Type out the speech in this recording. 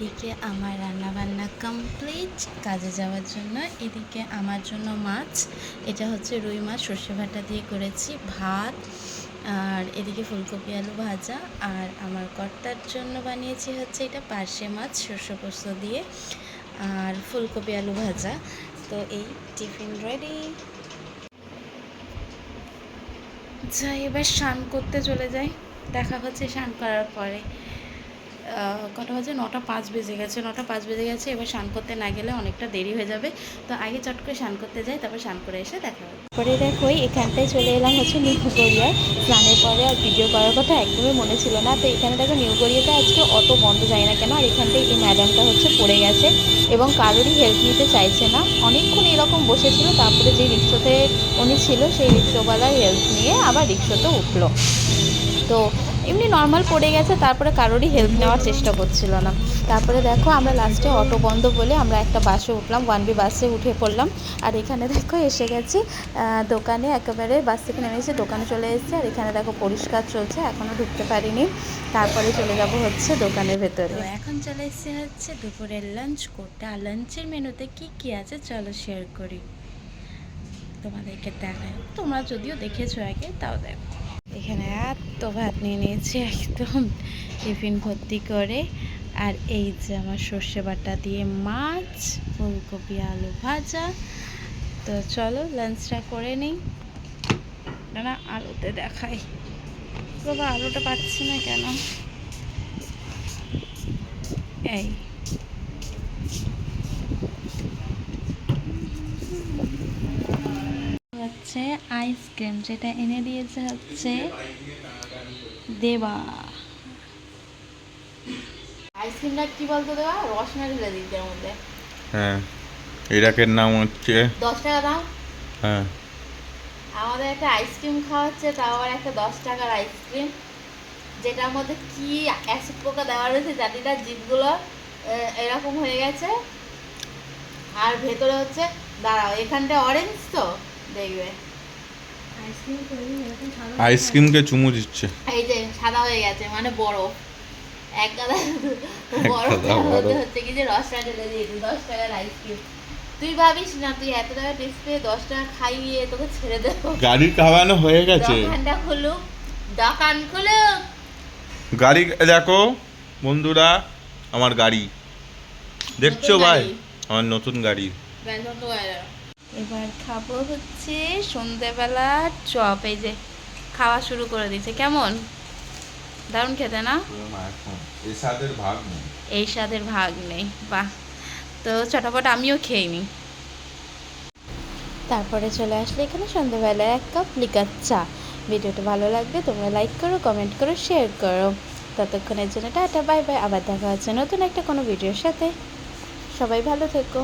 এদিকে আমার রান্নাবান্না কমপ্লিট, কাজে যাওয়ার জন্য। এদিকে আমার জন্য মাছ, এটা হচ্ছে রুই মাছ, সর্ষে বাটা দিয়ে করেছি, ভাত, আর এদিকে ফুলকপি আলু ভাজা। আর আমার কর্তার জন্য বানিয়েছি হচ্ছে এটা পার্শে মাছ সর্ষে পোস্ত দিয়ে আর ফুলকপি আলু ভাজা। তো এই টিফিন রেডি। যাই, এবার স্নান করতে চলে যাই, দেখা হচ্ছে স্নান করার পরে। কটা বাজে? 9:05 বেজে গেছে, 9:05 বেজে গেছে। এবার স্নান করতে না গেলে অনেকটা দেরি হয়ে যাবে, তো আগে চট করে স্নান করতে যাই, তারপর স্নান করে এসে দেখা হবে। পরে দেখো এখানটায় চলে এলাম হচ্ছে নিউ গড়িয়ায়। স্নানের পরে আর ভিডিও করার কথা একদমই মনে ছিল না। তো এখানে দেখো নিউ গড়িয়াতে আজকে অত বন্ধ যায় না কেন, আর এখানটায় এই ম্যাডামটা হচ্ছে পড়ে গেছে এবং কারোরই হেল্প নিতে চাইছে না। অনেকক্ষণ এরকম বসেছিল, তারপরে যে রিক্সাতে উনি ছিল সেই রিক্সাওয়ালার হেল্প নিয়ে আবার রিক্সাতে উঠলো। তো এমনি নর্মাল পড়ে গেছে, তারপরে কারোরই হেল্প নেওয়ার চেষ্টা করছিল না। তারপরে দেখো আমরা লাস্টে অটো বন্ধ বলে আমরা একটা বাসে উঠলাম, 1B বাসে উঠে পড়লাম। আর এখানে দেখো এসে গেছি দোকানে, একেবারে বাস থেকে নেমে এসে দোকানে চলে এসেছি। আর এখানে দেখো পরিষ্কার চলছে, এখনও ঢুকতে পারিনি, তারপরে চলে যাব হচ্ছে দোকানের ভেতরে। এখন চলে এসেছি হচ্ছে দুপুরের লাঞ্চ করতে। আর লাঞ্চের মেনুতে কি কি আছে চলো শেয়ার করি, তোমাদেরকে দেখাই। তোমরা যদিও দেখেছো আগে, তাও দেখো। এখানে এত ভাত নিয়ে নিয়েছি একদম টিফিন ভর্তি করে। আর এই যে আমার সর্ষে বাটা দিয়ে মাছ, ফুলকপি আলু ভাজা। তো চলো লাঞ্চটা করে নিই। না আলুতে দেখাই, বাবা আলুটা পাচ্ছি না কেন। এই হচ্ছে আইসক্রিম, যেটা এনে দিয়েছে হচ্ছে দেবা। আইসক্রিমটা কি বলতো দেবা? রসনা ঢেলে দিতে এর মধ্যে। হ্যাঁ, এটাকের নাম হচ্ছে 10 টাকা দাম। হ্যাঁ, আমাদের একটা আইসক্রিম খাওয়া হচ্ছে, তাও আবার একটা 10 টাকার আইসক্রিম, যেটার মধ্যে কি অ্যাসিড পোকা দেওয়া রয়েছে জানি না, জিভগুলো এরকম হয়ে গেছে। আর ভেতরে হচ্ছে, দাঁড়াও এখানটা অরেঞ্জ, তো দেখবে আইসক্রিমকে চুমু দিচ্ছে। এই যে সাদা হয়ে গেছে, মানে বরফ। এক গাদা বরফ হচ্ছে কি যে রসটা ঢেলে দিয়েছি 10 টাকার আইসক্রিম। তুই ভাবিস না, তুই এত টাকা টেস্ট পেয়ে 10 টাকা খাইয়ে তোকে ছেড়ে দেবো? গাড়ি খাওয়ানো হয়ে গেছে। দোকানটা খুলুক, দোকান খুলুক। গাড়ি দেখো বন্ধুরা, আমার গাড়ি দেখছো ভাই, আমার নতুন গাড়ি। এবার খাবো হচ্ছে সন্ধ্যেবেলা চপ। এই যে খাওয়া শুরু করে দিয়েছে, কেমন দারুণ খেতে না? এই স্বাদের ভাগ নেই, এই স্বাদের ভাগ নেই, বাহ। তো চটাপট আমিও খেয়ে নিই। তারপরে চলে আসলে এখানে সন্ধ্যেবেলায় 1 কাপ লিকার চা। ভিডিওটা ভালো লাগবে তোমরা লাইক করো, কমেন্ট করো, শেয়ার করো। ততক্ষণের জন্য টাটা, বাই বাই। আবার দেখা হচ্ছে নতুন একটা কোনো ভিডিওর সাথে। সবাই ভালো থেকো।